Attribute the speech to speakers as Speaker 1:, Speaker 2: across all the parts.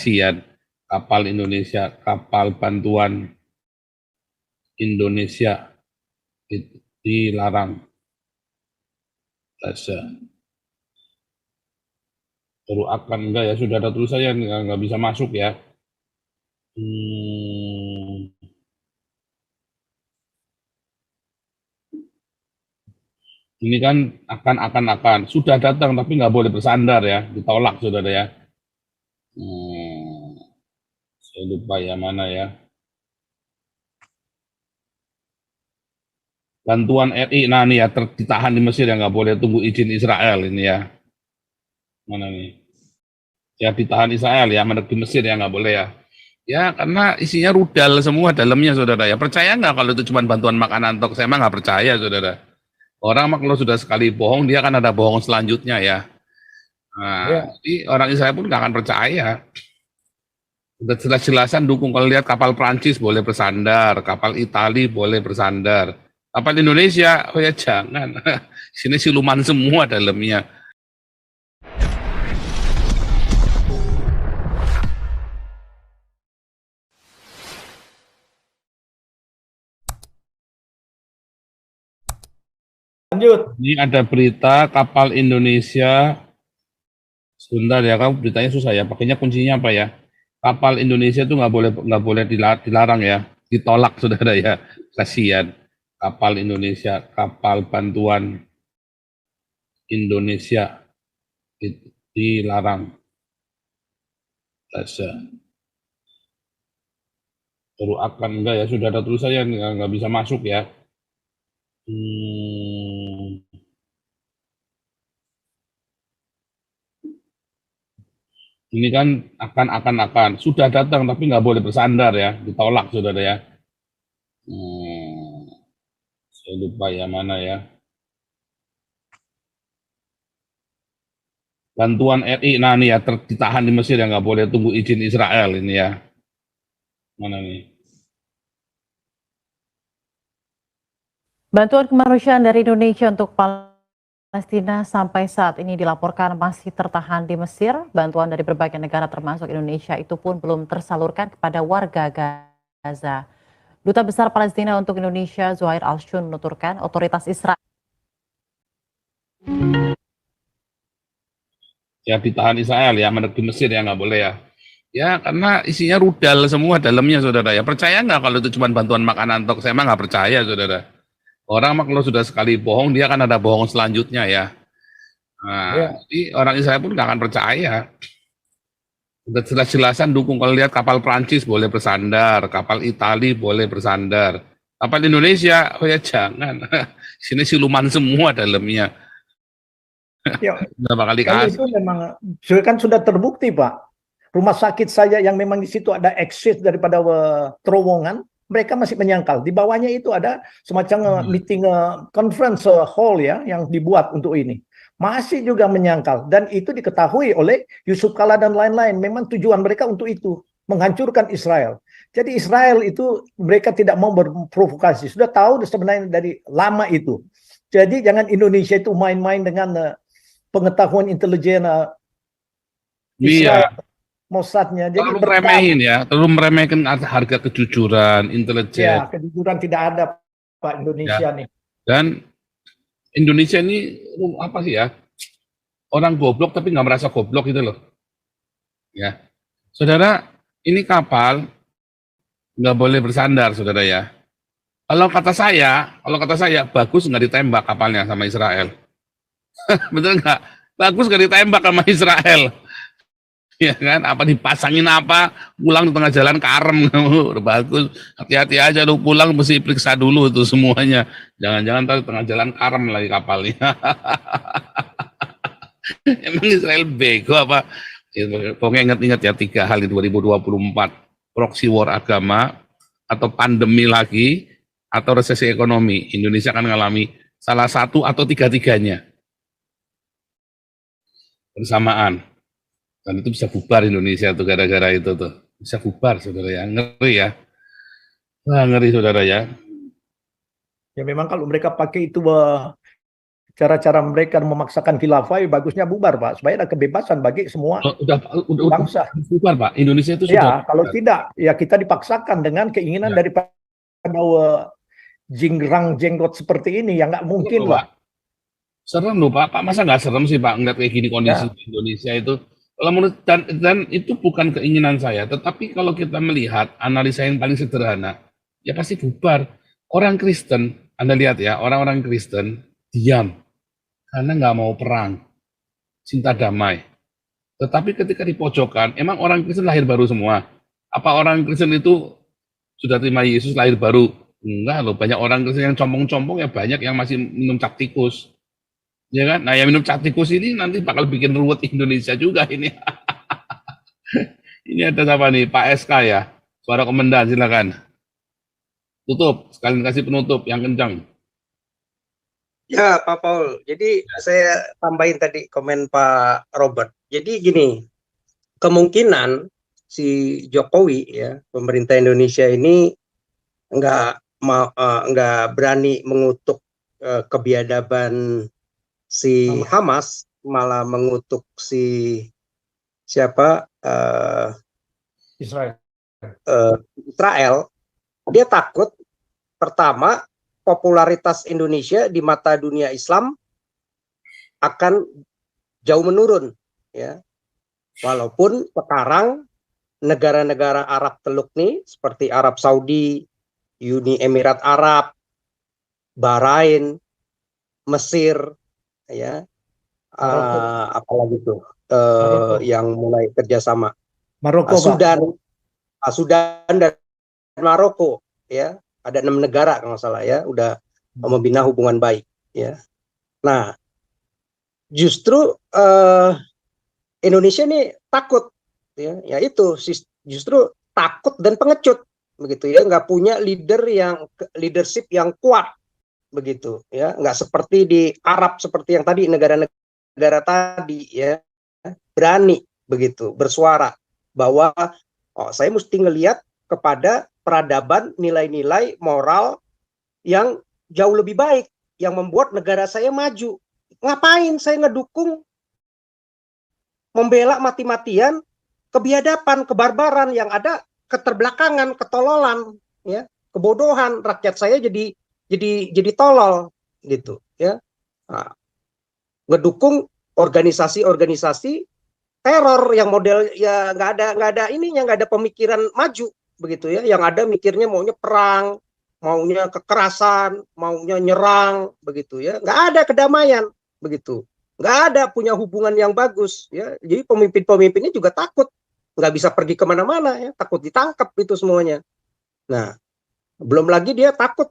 Speaker 1: kasihan kapal Indonesia, kapal bantuan Indonesia dilarang. Baru akan enggak ya, sudah ada tulisannya nggak bisa masuk ya. Ini kan akan sudah datang tapi nggak boleh bersandar ya, ditolak saudara ya. Saya lupa ya mana ya. Bantuan RI, nah nih ya ditahan di Mesir ya, nggak boleh tunggu izin Israel ini ya. Mana nih? Ya ditahan Israel ya, mendarat di Mesir ya, nggak boleh ya. Ya karena isinya rudal semua dalamnya saudara ya. Percaya nggak kalau itu cuma bantuan makanan tok? Saya emang nggak percaya saudara. Orang mah kalau sudah sekali bohong, dia kan ada bohong selanjutnya ya. Nah, jadi orang Israel pun nggak akan percaya. Udah jelas-jelasan dukung, kalau lihat kapal Prancis boleh bersandar, kapal Itali boleh bersandar. Kapal Indonesia, oh ya jangan. Sini siluman semua dalamnya.
Speaker 2: Lanjut.
Speaker 1: Ini ada berita kapal Indonesia. Sebentar ya, kamu beritanya susah ya. Pakainya kuncinya apa ya? Kapal Indonesia itu nggak boleh dilarang ya, ditolak saudara ya. Kasihan kapal Indonesia, kapal bantuan Indonesia dilarang. Baru akan enggak ya, sudah ada tulisannya nggak bisa masuk ya. Ini kan akan sudah datang tapi nggak boleh bersandar ya, ditolak saudara ya. Saya lupa ya mana ya. Bantuan RI, nah nih ya ditahan di Mesir ya, nggak boleh tunggu izin Israel ini ya. Mana nih?
Speaker 3: Bantuan kemanusiaan dari Indonesia untuk Palestina sampai saat ini dilaporkan masih tertahan di Mesir. Bantuan dari berbagai negara termasuk Indonesia itu pun belum tersalurkan kepada warga Gaza. Duta Besar Palestina untuk Indonesia, Zuhair Al-Shun, menuturkan otoritas Israel
Speaker 1: Ya ditahan Israel ya, mendarat di Mesir ya, nggak boleh ya. Ya karena isinya rudal semua dalamnya saudara ya. Percaya nggak kalau itu cuma bantuan makanan tok? Saya emang nggak percaya saudara. Orang mah kalau sudah sekali bohong, dia kan ada bohong selanjutnya ya. Nah, jadi orang Israel pun nggak akan percaya. Udah jelas-jelasan dukung, kalau lihat kapal Prancis boleh bersandar, kapal Itali boleh bersandar. Kapal Indonesia, oh ya jangan. Sini siluman semua dalamnya.
Speaker 2: Ya,
Speaker 1: Berapa kali
Speaker 2: kalau
Speaker 1: kasus.
Speaker 2: itu memang kan sudah terbukti Pak. Rumah sakit saja yang memang di situ ada exit daripada terowongan, mereka masih menyangkal. Di bawahnya itu ada semacam meeting conference hall ya yang dibuat untuk ini. Masih juga menyangkal dan itu diketahui oleh Yusuf Kala dan lain-lain. Memang tujuan mereka untuk itu, menghancurkan Israel. Jadi Israel itu mereka tidak mau berprovokasi. Sudah tahu sebenarnya dari lama itu. Jadi jangan Indonesia itu main-main dengan pengetahuan intelijen Israel.
Speaker 1: Iya.
Speaker 2: Mossadnya, jadi
Speaker 1: Terlalu meremehin ya, terlalu meremehkan harga kejujuran, intelijen.
Speaker 2: Ya, kejujuran tidak ada Pak Indonesia
Speaker 1: Ya.
Speaker 2: nih.
Speaker 1: Dan Indonesia ini apa sih ya? Orang goblok tapi nggak merasa goblok gitu loh. Ya, saudara, ini kapal nggak boleh bersandar, saudara ya. Kalau kata saya bagus nggak ditembak kapalnya sama Israel. Betul nggak? Bagus nggak ditembak sama Israel. Ya kan, apa dipasangin apa, pulang di tengah jalan karem kamu, udah bagus, hati-hati aja lu pulang mesti periksa dulu itu semuanya, jangan-jangan tadi tengah jalan karem lagi kapalnya. Emang Israel bego apa? Pokoknya ingat-ingat ya 3 hal di 2024, proxy war agama, atau pandemi lagi, atau resesi ekonomi. Indonesia akan mengalami salah satu atau tiga-tiganya bersamaan. Dan itu bisa bubar Indonesia tuh gara-gara itu tuh. Bisa bubar saudara ya, ngeri ya. Wah ngeri saudara ya.
Speaker 2: Ya memang kalau mereka pakai itu cara-cara mereka memaksakan khilafah, bagusnya bubar, Pak, supaya ada kebebasan bagi semua
Speaker 1: Oh, udah
Speaker 2: bangsa.
Speaker 1: bubar, Pak. Indonesia itu sudah
Speaker 2: Ya, kalau
Speaker 1: bubar.
Speaker 2: tidak, ya kita dipaksakan dengan keinginan
Speaker 1: Ya.
Speaker 2: daripada jinggrang jenggot seperti ini, yang nggak
Speaker 1: Serem
Speaker 2: mungkin
Speaker 1: loh,
Speaker 2: lah.
Speaker 1: Pak. Serem loh, Pak. Pak, masa nggak serem sih, Pak, ngeliat kayak gini kondisi
Speaker 2: Ya,
Speaker 1: di Indonesia itu. Kalau menurut dan itu bukan keinginan saya, tetapi kalau kita melihat analisa yang paling sederhana, ya pasti bubar. Orang Kristen, Anda lihat ya, orang-orang Kristen diam karena nggak mau perang, cinta damai. Tetapi ketika di pojokan, emang orang Kristen lahir baru semua? Apa orang Kristen itu sudah terima Yesus lahir baru? Enggak loh, banyak orang Kristen yang compong-compong ya banyak yang masih minum cap tikus. Ya kan? Nah, yang minum cap tikus ini nanti bakal bikin ruwet Indonesia juga ini. Ini ada siapa nih? Pak SK ya. Suara komandan, silakan. Tutup, sekalian kasih penutup yang kencang.
Speaker 4: Ya, Pak Paul. Jadi saya tambahin tadi komen Pak Robert. Jadi gini, kemungkinan si Jokowi ya, pemerintah Indonesia ini nggak berani mengutuk kebiadaban si Hamas, malah mengutuk si siapa
Speaker 2: Israel.
Speaker 4: Israel. Dia takut pertama popularitas Indonesia di mata dunia Islam akan jauh menurun ya. Walaupun sekarang negara-negara Arab Teluk nih seperti Arab Saudi, Uni Emirat Arab, Bahrain, Mesir ya, apalagi tuh yang mulai kerjasama,
Speaker 2: Maroko, Pak.
Speaker 4: Sudan dan Maroko ya, ada 6 negara kalau nggak salah ya, udah membina hubungan baik ya. Nah, justru Indonesia nih takut ya, itu justru takut dan pengecut begitu ya, nggak punya leadership yang kuat begitu ya, nggak seperti di Arab seperti yang tadi negara-negara tadi ya, berani begitu bersuara bahwa saya mesti ngelihat kepada peradaban, nilai-nilai moral yang jauh lebih baik, yang membuat negara saya maju. Ngapain saya ngedukung, membela mati-matian kebiadaban, kebarbaran yang ada keterbelakangan, ketololan, ya, kebodohan, rakyat saya jadi tolol gitu ya. Nah, ngedukung organisasi-organisasi teror yang model ya nggak ada pemikiran maju begitu ya, yang ada mikirnya maunya perang, maunya kekerasan, maunya nyerang begitu ya, nggak ada kedamaian begitu, nggak ada punya hubungan yang bagus ya. Jadi pemimpin-pemimpinnya juga takut, nggak bisa pergi kemana-mana ya, takut ditangkap itu semuanya. Nah, belum lagi dia takut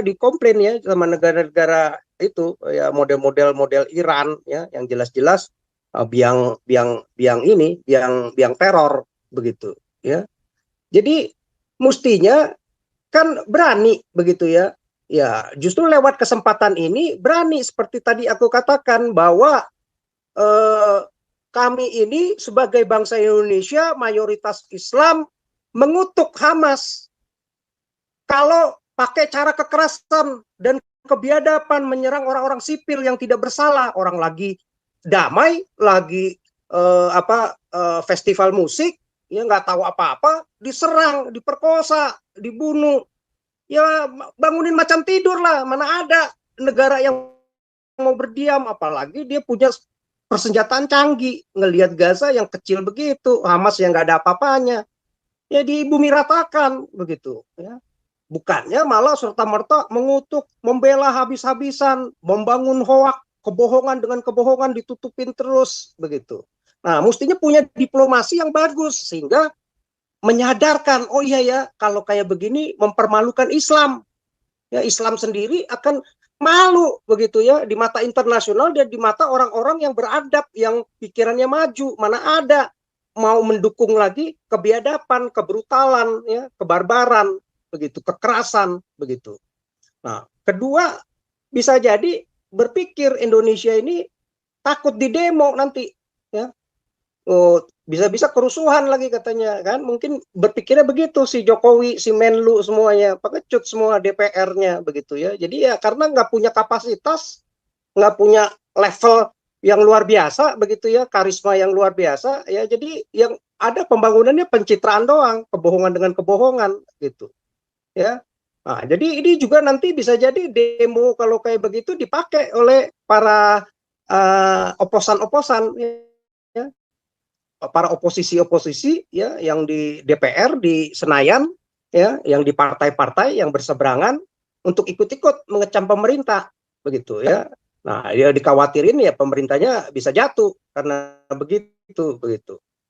Speaker 4: dikomplain ya sama negara-negara itu ya, model Iran ya, yang jelas-jelas biang teror begitu ya. Jadi mestinya kan berani begitu ya. Ya, justru lewat kesempatan ini berani seperti tadi aku katakan bahwa kami ini sebagai bangsa Indonesia mayoritas Islam mengutuk Hamas. Kalau pakai cara kekerasan dan kebiadaban menyerang orang-orang sipil yang tidak bersalah, orang lagi damai, lagi festival musik, ya nggak tahu apa-apa, diserang, diperkosa, dibunuh, ya bangunin macam tidur lah. Mana ada negara yang mau berdiam, apalagi dia punya persenjataan canggih, ngelihat Gaza yang kecil begitu, Hamas yang nggak ada apa-apanya, ya dibumi ratakan begitu ya. Bukannya malah serta-merta mengutuk, membela habis-habisan, membangun hoak, kebohongan dengan kebohongan ditutupin terus begitu. Nah, mestinya punya diplomasi yang bagus sehingga menyadarkan, oh iya ya, kalau kayak begini mempermalukan Islam. Ya, Islam sendiri akan malu begitu ya di mata internasional dan di mata orang-orang yang beradab, yang pikirannya maju. Mana ada mau mendukung lagi kebiadaban, kebrutalan, ya, kebarbaran begitu, kekerasan begitu. Nah, kedua bisa jadi berpikir Indonesia ini takut di demo nanti ya. Oh, bisa-bisa kerusuhan lagi katanya kan, mungkin berpikirnya begitu si Jokowi, si Menlu semuanya, pengecut semua DPR-nya begitu ya. Jadi ya karena nggak punya kapasitas nggak punya level yang luar biasa begitu ya, karisma yang luar biasa ya. Jadi yang ada pembangunannya pencitraan doang, kebohongan dengan kebohongan gitu ya. Nah, jadi ini juga nanti bisa jadi demo kalau kayak begitu dipakai oleh para oposan-oposan ya, para oposisi-oposisi ya, yang di DPR di Senayan ya, yang di partai-partai yang berseberangan untuk ikut-ikut mengecam pemerintah begitu ya. Nah, dia dikhawatirin ya pemerintahnya bisa jatuh karena begitu.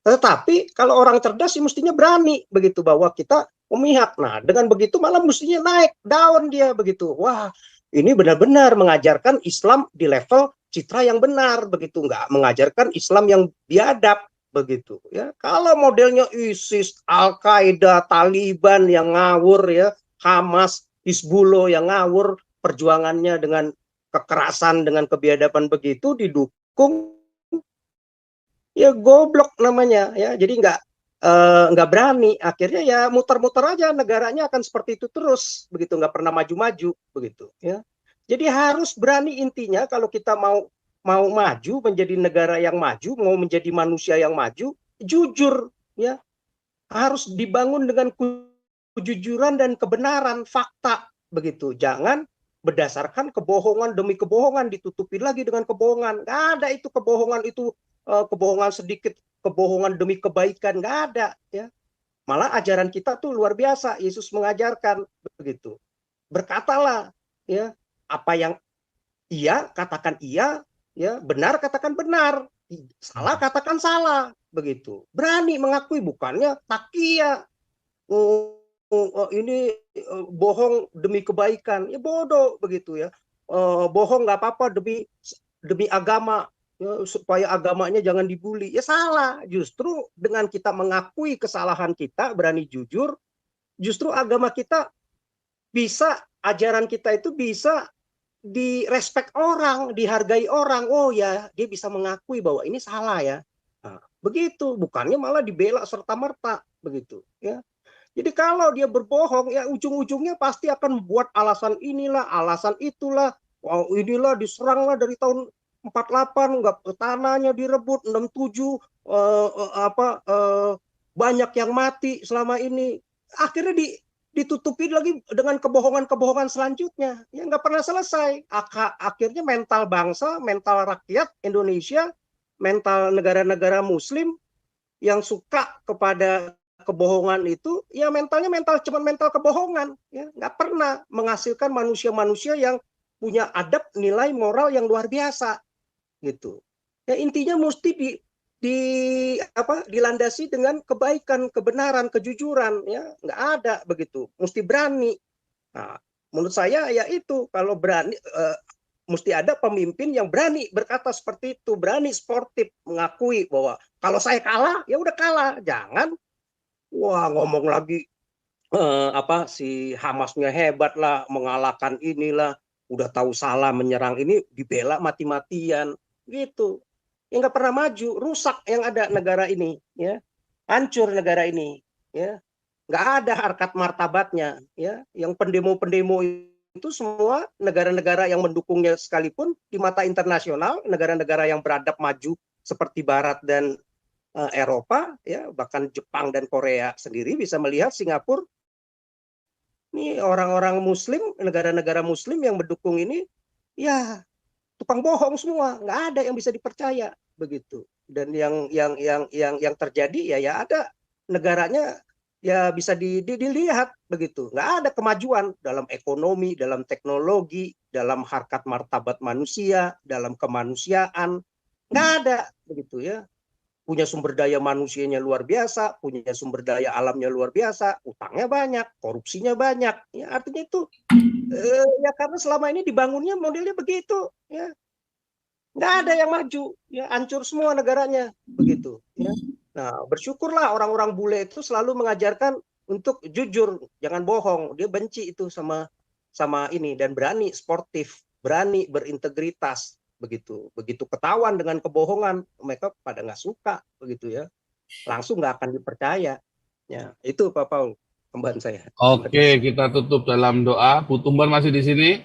Speaker 4: Tetapi kalau orang cerdas sih mestinya berani begitu bahwa kita memihak. Nah, dengan begitu malah mestinya naik daun dia begitu. Wah, ini benar-benar mengajarkan Islam di level citra yang benar begitu, nggak mengajarkan Islam yang biadab begitu ya. Kalau modelnya ISIS, Al-Qaeda, Taliban yang ngawur ya, Hamas, Hizbullah yang ngawur perjuangannya dengan kekerasan, dengan kebiadaban begitu didukung, ya goblok namanya ya. Jadi nggak berani, akhirnya ya muter-muter aja, negaranya akan seperti itu terus begitu, nggak pernah maju-maju begitu ya. Jadi harus berani intinya kalau kita mau maju menjadi negara yang maju, mau menjadi manusia yang maju, jujur ya, harus dibangun dengan kejujuran dan kebenaran fakta begitu. Jangan berdasarkan kebohongan demi kebohongan, ditutupi lagi dengan kebohongan. Nggak ada itu kebohongan itu, kebohongan sedikit, kebohongan demi kebaikan, nggak ada ya. Malah ajaran kita tuh luar biasa. Yesus mengajarkan begitu. Berkatalah ya, apa yang iya katakan iya ya, benar katakan benar, salah katakan salah begitu. Berani mengakui, bukannya takia. Ini bohong demi kebaikan, ya bodoh begitu ya. Bohong nggak apa-apa demi agama ya, supaya agamanya jangan dibully, ya salah. Justru dengan kita mengakui kesalahan kita, berani jujur, justru agama kita bisa, ajaran kita itu bisa direspek orang, dihargai orang. Oh ya, dia bisa mengakui bahwa ini salah ya. Nah, begitu, bukannya malah dibela serta merta begitu ya. Jadi kalau dia berbohong, ya ujung-ujungnya pasti akan membuat alasan inilah, alasan itulah. Wow, inilah diserang lah dari tahun 48, nggak, tanahnya direbut, 67, banyak yang mati selama ini. Akhirnya ditutupi lagi dengan kebohongan-kebohongan selanjutnya. Ya nggak pernah selesai. Akhirnya mental bangsa, mental rakyat Indonesia, mental negara-negara Muslim yang suka kepada kebohongan itu, ya mentalnya cuma mental kebohongan, ya nggak pernah menghasilkan manusia-manusia yang punya adab, nilai moral yang luar biasa gitu. Ya intinya mesti dilandasi dengan kebaikan, kebenaran, kejujuran, ya nggak ada begitu, mesti berani. Nah, menurut saya ya itu, kalau berani mesti ada pemimpin yang berani berkata seperti itu, berani sportif, mengakui bahwa kalau saya kalah ya udah kalah, jangan wah ngomong lagi si Hamasnya hebat lah, mengalahkan inilah, udah tahu salah menyerang ini dibela mati-matian gitu. Yang nggak pernah maju, rusak yang ada negara ini ya, hancur negara ini ya, nggak ada harkat martabatnya ya. Yang pendemo-pendemo itu semua negara-negara yang mendukungnya sekalipun di mata internasional, negara-negara yang beradab maju seperti Barat dan Eropa ya, bahkan Jepang dan Korea sendiri bisa melihat Singapura ini orang-orang Muslim, negara-negara Muslim yang mendukung ini ya tukang bohong semua, nggak ada yang bisa dipercaya begitu. Dan yang terjadi ya ada negaranya ya bisa dilihat begitu, nggak ada kemajuan dalam ekonomi, dalam teknologi, dalam harkat martabat manusia, dalam kemanusiaan, nggak ada begitu ya. Punya sumber daya manusianya luar biasa, punya sumber daya alamnya luar biasa, utangnya banyak, korupsinya banyak. Ya, artinya itu ya karena selama ini dibangunnya modelnya begitu, ya nggak ada yang maju, ya hancur semua negaranya begitu. Ya. Nah, bersyukurlah orang-orang bule itu selalu mengajarkan untuk jujur, jangan bohong. Dia benci itu sama ini dan berani sportif, berani berintegritas. Begitu ketahuan dengan kebohongan, mereka pada nggak suka begitu ya, langsung nggak akan dipercaya ya. Itu Pak Paul, tambahan saya.
Speaker 1: Oke, kita tutup dalam doa. Bu Tumban masih di sini?